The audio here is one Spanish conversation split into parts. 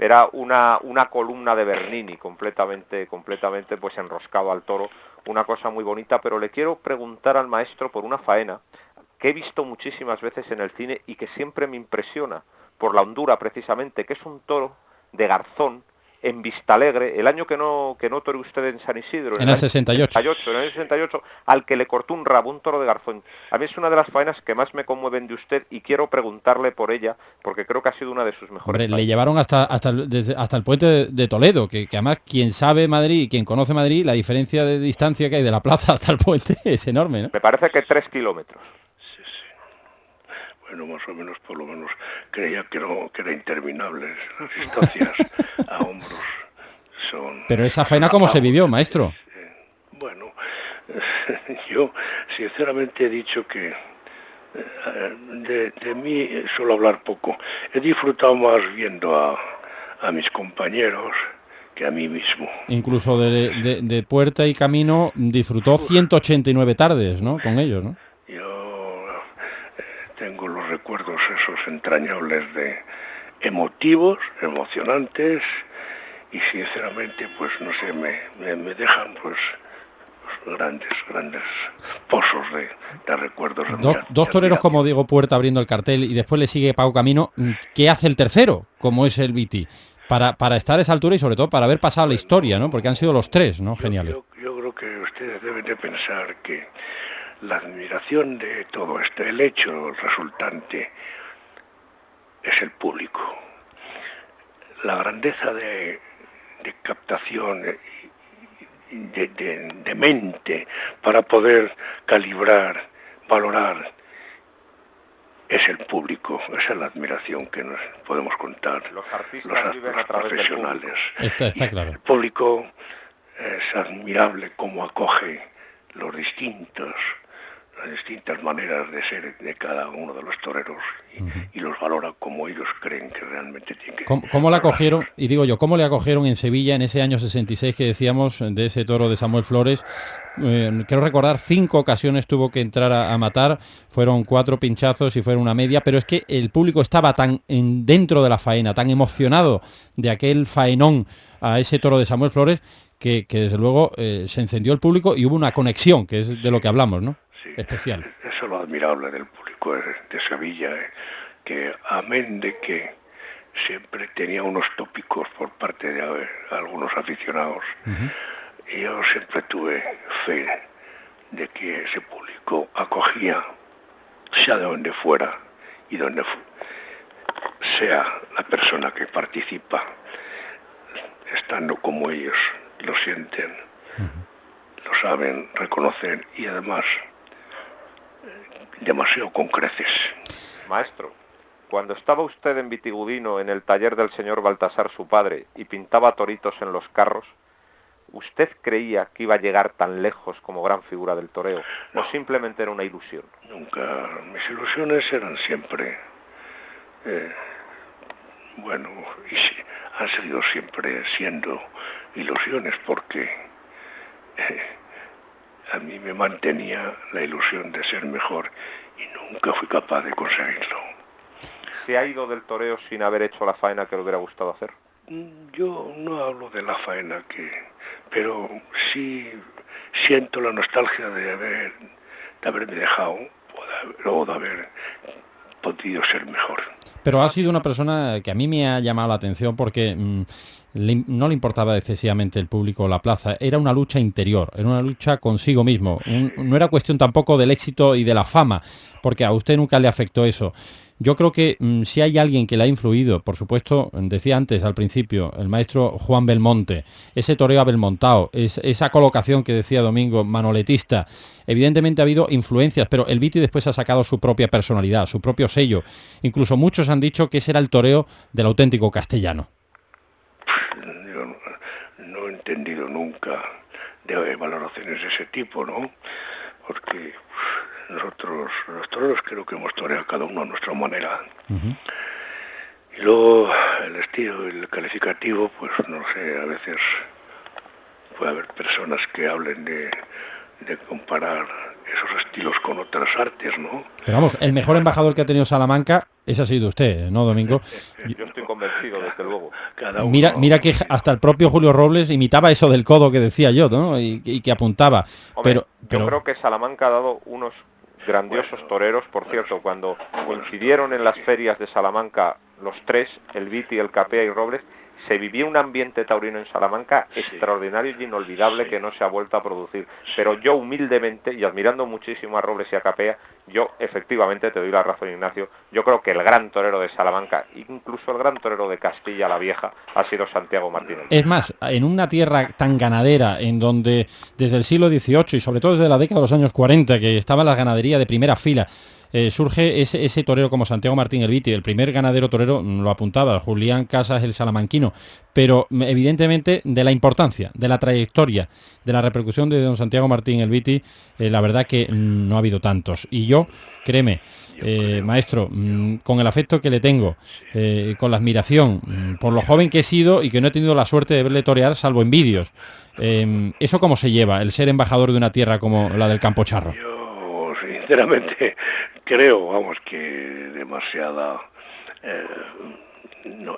era una columna de Bernini, completamente pues enroscado al toro, una cosa muy bonita. Pero le quiero preguntar al maestro por una faena que he visto muchísimas veces en el cine y que siempre me impresiona, por la hondura precisamente, que es un toro de Garzón, en Vistalegre, el año que no toreó usted en San Isidro, En el 68. En el 68, al que le cortó un rabo, un toro de Garzón. A mí es una de las faenas que más me conmueven de usted y quiero preguntarle por ella, porque creo que ha sido una de sus mejores Hombre, faenas. le llevaron hasta el puente de Toledo, que además quien sabe Madrid, quien conoce Madrid, la diferencia de distancia que hay de la plaza hasta el puente es enorme, ¿no? Me parece que 3 kilómetros. Sí, sí. Bueno, más o menos, por lo menos, creía que era interminables las distancias a hombros. Pero esa faena, ¿cómo se vivió, maestro? Bueno, yo sinceramente he dicho que de mí suelo hablar poco. He disfrutado más viendo a mis compañeros que a mí mismo. Incluso de puerta y camino disfrutó 189 tardes, ¿no? Con ellos, ¿no? Yo tengo los recuerdos esos entrañables de emotivos, emocionantes, y sinceramente pues no sé, me dejan pues grandes pozos de recuerdos. Dos toreros como Diego Puerta abriendo el cartel y después le sigue Pau Camino. ¿Qué hace el tercero, como es el Viti? Para estar a esa altura y sobre todo para haber pasado la historia, ¿no? Porque han sido los tres, ¿no? Geniales. Yo creo que ustedes deben de pensar que la admiración de todo esto, el hecho resultante, es el público. La grandeza de captación, de mente, para poder calibrar, valorar, es el público. Esa es la admiración que nos podemos contar los artistas viven a través profesionales. Está claro. El público es admirable cómo acoge las distintas maneras de ser de cada uno de los toreros y los valora como ellos creen que realmente tienen que... ¿Cómo la acogieron? Y digo yo, ¿cómo le acogieron en Sevilla en ese año 66 que decíamos de ese toro de Samuel Flores? Quiero recordar, 5 ocasiones tuvo que entrar a matar, fueron 4 pinchazos y fueron una media, pero es que el público estaba tan dentro de la faena, tan emocionado de aquel faenón a ese toro de Samuel Flores, que desde luego se encendió el público y hubo una conexión, que es de lo que hablamos, ¿no? Sí, especial. Eso es lo admirable del público de Sevilla, que amén de que siempre tenía unos tópicos por parte de algunos aficionados, y yo siempre tuve fe de que ese público acogía, sea de donde fuera y donde sea la persona que participa, estando como ellos lo sienten, lo saben reconocer y además demasiado con creces. Maestro, cuando estaba usted en Vitigudino, en el taller del señor Baltasar, su padre, y pintaba toritos en los carros, ¿usted creía que iba a llegar tan lejos como gran figura del toreo? No. ¿O simplemente era una ilusión? Nunca. Mis ilusiones eran siempre, bueno, y han seguido siempre siendo ilusiones, porque a mí me mantenía la ilusión de ser mejor y nunca fui capaz de conseguirlo. ¿Se ha ido del toreo sin haber hecho la faena que le hubiera gustado hacer? Yo no hablo de la faena, pero sí siento la nostalgia de haberme dejado, luego de haber podido ser mejor. Pero ha sido una persona que a mí me ha llamado la atención porque no le importaba excesivamente el público o la plaza, era una lucha interior, era una lucha consigo mismo. No era cuestión tampoco del éxito y de la fama, porque a usted nunca le afectó eso. Yo creo que si hay alguien que le ha influido, por supuesto, decía antes al principio, el maestro Juan Belmonte, ese toreo abelmontado, esa colocación que decía Domingo, manoletista, evidentemente ha habido influencias, pero el Viti después ha sacado su propia personalidad, su propio sello. Incluso muchos han dicho que ese era el toreo del auténtico castellano. Yo no he entendido nunca de valoraciones de ese tipo, ¿no? Porque nosotros, los toreros, creo que hemos toreado cada uno a nuestra manera. Y luego el estilo, el calificativo, pues no sé, a veces puede haber personas que hablen de comparar esos estilos con otras artes, ¿no? Pero vamos, el mejor embajador que ha tenido Salamanca Ese ha sido usted, ¿no, Domingo? Yo estoy convencido, desde luego. Mira que hasta el propio Julio Robles imitaba eso del codo que decía yo, ¿no? Y que apuntaba. Hombre, yo creo que Salamanca ha dado unos grandiosos toreros. Por cierto, cuando coincidieron en las ferias de Salamanca los tres, el Viti, el Capea y Robles, se vivía un ambiente taurino en Salamanca extraordinario y inolvidable que no se ha vuelto a producir. Pero yo humildemente, y admirando muchísimo a Robles y a Capea, yo efectivamente te doy la razón, Ignacio, yo creo que el gran torero de Salamanca, incluso el gran torero de Castilla la Vieja, ha sido Santiago Martínez. Es más, en una tierra tan ganadera, en donde desde el siglo XVIII y sobre todo desde la década de los años 40, que estaba la ganadería de primera fila, surge ese torero como Santiago Martín el Viti, el primer ganadero torero, lo apuntaba, Julián Casas el salamanquino, pero evidentemente de la importancia, de la trayectoria, de la repercusión de don Santiago Martín el Viti, la verdad que no ha habido tantos. Y yo, créeme, maestro, con el afecto que le tengo, con la admiración, por lo joven que he sido y que no he tenido la suerte de verle torear, salvo en vídeos, ¿eso cómo se lleva, el ser embajador de una tierra como la del Campo Charro? Yo sinceramente creo, vamos, que demasiada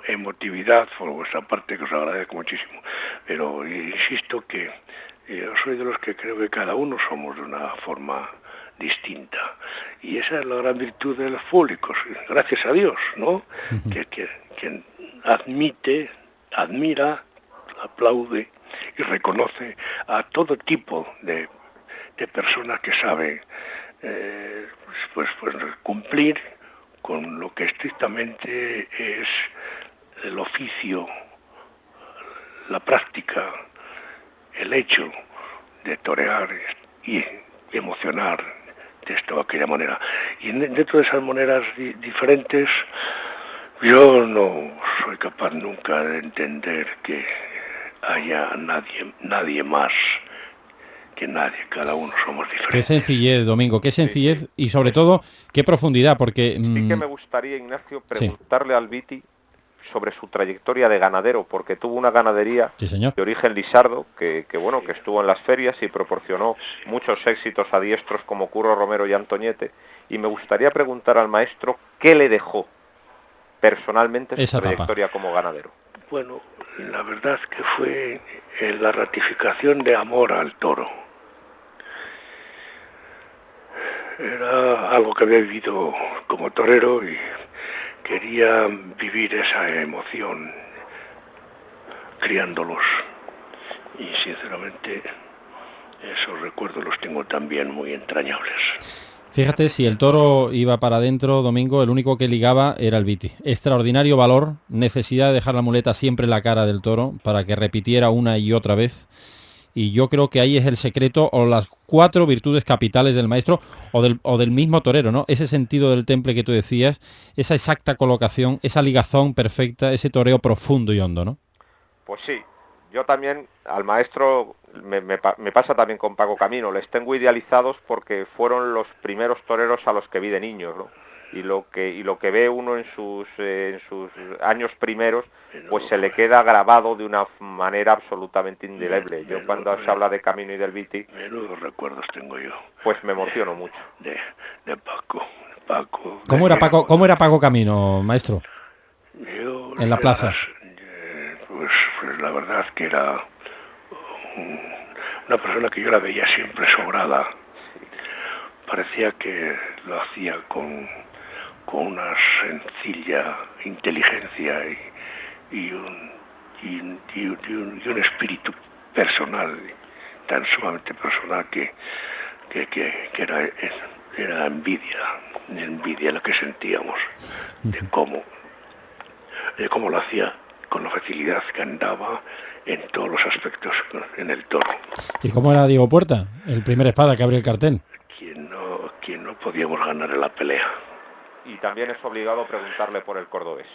emotividad por vuestra parte, que os agradezco muchísimo, pero insisto que yo soy de los que creo que cada uno somos de una forma distinta, y esa es la gran virtud de los públicos, gracias a Dios, ¿no? Que admite, admira, aplaude y reconoce a todo tipo de personas que saben pues cumplir con lo que estrictamente es el oficio, la práctica, el hecho de torear y emocionar de esta o aquella manera. Y dentro de esas maneras diferentes, yo no soy capaz nunca de entender que haya nadie más que nadie, cada uno somos diferentes. Qué sencillez, Domingo, qué sencillez y sobre todo qué profundidad, porque... Sí que me gustaría, Ignacio, preguntarle al Viti sobre su trayectoria de ganadero, porque tuvo una ganadería de origen lisardo, que estuvo en las ferias y proporcionó muchos éxitos a diestros como Curro Romero y Antoñete, y me gustaría preguntar al maestro qué le dejó personalmente su trayectoria como ganadero. Bueno, la verdad que fue la ratificación de amor al toro. Era algo que había vivido como torero y quería vivir esa emoción criándolos. Y sinceramente esos recuerdos los tengo también muy entrañables. Fíjate, si el toro iba para adentro, Domingo, el único que ligaba era el Viti. Extraordinario valor, necesidad de dejar la muleta siempre en la cara del toro para que repitiera una y otra vez. Y yo creo que ahí es el secreto o las 4 virtudes capitales del maestro o del mismo torero, ¿no? Ese sentido del temple que tú decías, esa exacta colocación, esa ligazón perfecta, ese toreo profundo y hondo, ¿no? Pues sí, yo también al maestro me pasa también con Paco Camino, les tengo idealizados porque fueron los primeros toreros a los que vi de niños, ¿no? Y lo que ve uno en sus años primeros, pues se le queda grabado de una manera absolutamente indeleble. Yo cuando se habla de Camino y del Viti, menudos recuerdos tengo yo. Pues me emociono mucho. De Paco. ¿Cómo era Paco Camino, maestro? En la plaza. Pues la verdad que era una persona que yo la veía siempre sobrada. Parecía que lo hacía con una sencilla inteligencia y un espíritu personal, tan sumamente personal que era envidia lo que sentíamos de cómo lo hacía, con la facilidad que andaba en todos los aspectos en el toro. ¿Y cómo era Diego Puerta, el primer espada que abrió el cartel? Quien no podíamos ganar en la pelea. Y también es obligado preguntarle por el cordobés.